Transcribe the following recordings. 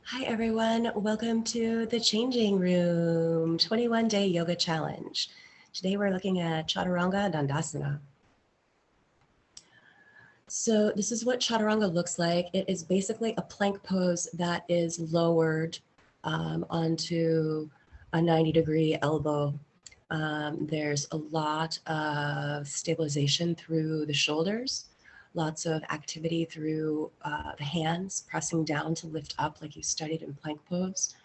Hi everyone, welcome to the Changing Room 21-day yoga challenge. Today we're looking at Chaturanga Dandasana. So this is what Chaturanga looks like. It is basically a plank pose that is lowered onto a 90-degree elbow. There's a lot of stabilization through the shoulders, lots of activity through the hands, pressing down to lift up like you studied in plank pose.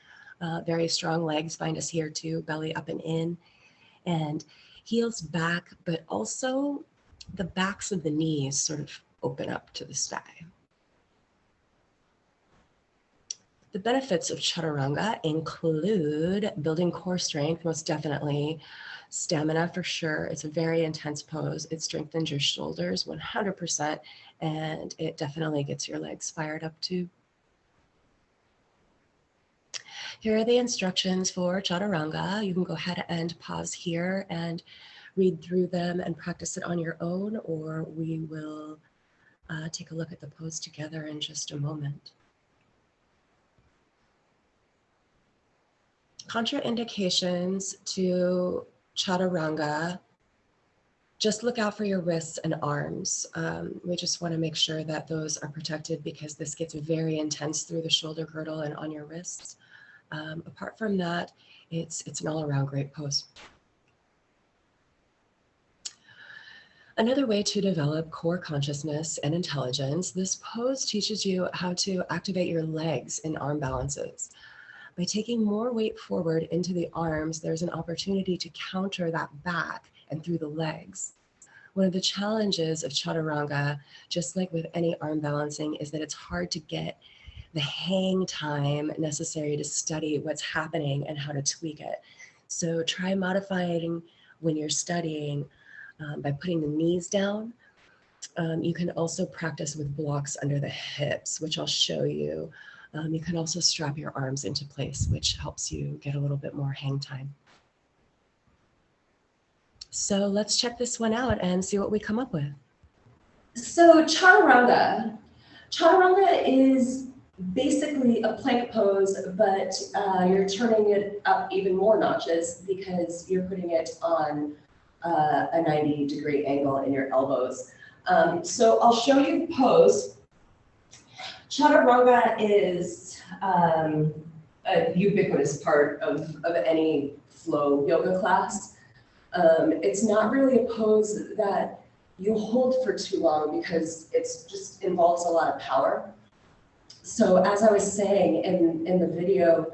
Very strong legs find us here too, belly up and in, and heels back, but also the backs of the knees sort of open up to the sky. The benefits of Chaturanga include building core strength, most definitely, stamina for sure. It's a very intense pose. It strengthens your shoulders 100%, and it definitely gets your legs fired up too. Here are the instructions for Chaturanga. You can go ahead and pause here and read through them and practice it on your own, or we will take a look at the pose together in just a moment. Contraindications to Chaturanga: just look out for your wrists and arms. We just want to make sure that those are protected because this gets very intense through the shoulder girdle and on your wrists. Apart from that, it's an all-around great pose. Another way to develop core consciousness and intelligence, this pose teaches you how to activate your legs in arm balances. By taking more weight forward into the arms, there's an opportunity to counter that back and through the legs. One of the challenges of Chaturanga, just like with any arm balancing, is that it's hard to get the hang time necessary to study what's happening and how to tweak it. So try modifying when you're studying by putting the knees down. You can also practice with blocks under the hips, which I'll show you. You can also strap your arms into place, which helps you get a little bit more hang time. So let's check this one out and see what we come up with. So Chaturanga is basically a plank pose, but you're turning it up even more notches because you're putting it on a 90-degree angle in your elbows. So I'll show you the pose. Chaturanga is a ubiquitous part of any flow yoga class. It's not really a pose that you hold for too long because it just involves a lot of power. So as I was saying in the video,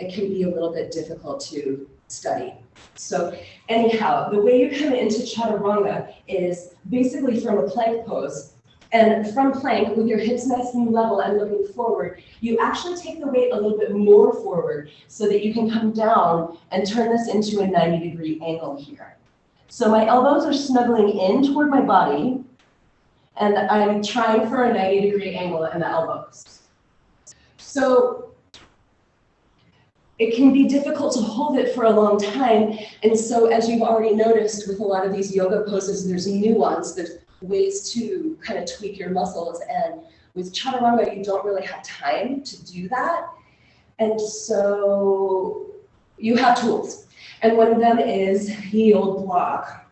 it can be a little bit difficult to study. So anyhow, the way you come into Chaturanga is basically from a plank pose. And from plank, with your hips nice and level and looking forward, you actually take the weight a little bit more forward so that you can come down and turn this into a 90-degree angle here. So my elbows are snuggling in toward my body, and I'm trying for a 90-degree angle in the elbows. So it can be difficult to hold it for a long time. And so as you've already noticed with a lot of these yoga poses, there's nuance, there's ways to kind of tweak your muscles. And with Chaturanga, you don't really have time to do that. And so you have tools. And one of them is heel block.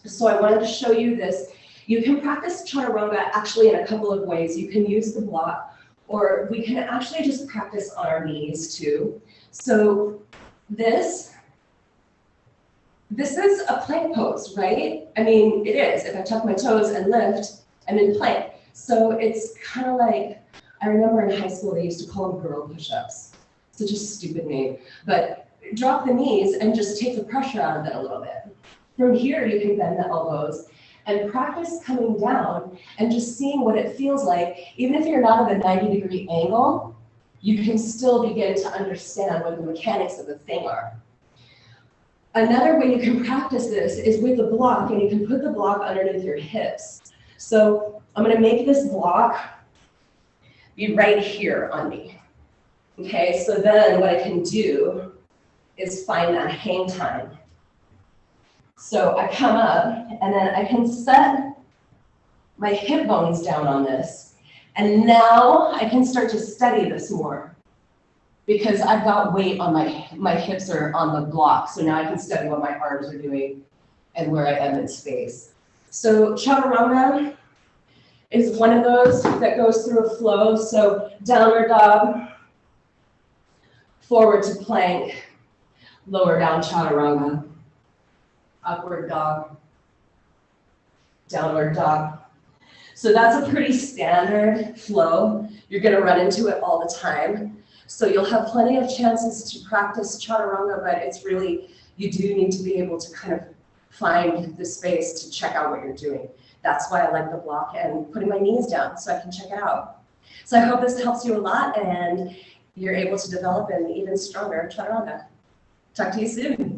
So I wanted to show you this. You can practice Chaturanga actually in a couple of ways. You can use the block, or we can actually just practice on our knees too. So this is a plank pose, right? I mean, it is. If I tuck my toes and lift, I'm in plank. So it's kind of like, I remember in high school, they used to call them girl push-ups. Such a stupid name. But drop the knees and just take the pressure out of it a little bit. From here, you can bend the elbows and practice coming down and just seeing what it feels like. Even if you're not at a 90-degree angle, you can still begin to understand what the mechanics of the thing are. Another way you can practice this is with a block, and you can put the block underneath your hips. So I'm going to make this block be right here on me. Okay, so then what I can do is find that hang time. So I come up, and then I can set my hip bones down on this. And now I can start to study this more. because I've got weight on my hips are on the block. So now I can study what my arms are doing and where I am in space. So Chaturanga is one of those that goes through a flow. So downward dog, forward to plank, lower down Chaturanga, upward dog, downward dog. So that's a pretty standard flow. You're going to run into it all the time. So you'll have plenty of chances to practice Chaturanga, but it's really, you do need to be able to kind of find the space to check out what you're doing. That's why I like the block and putting my knees down so I can check it out. So I hope this helps you a lot and you're able to develop an even stronger Chaturanga. Talk to you soon.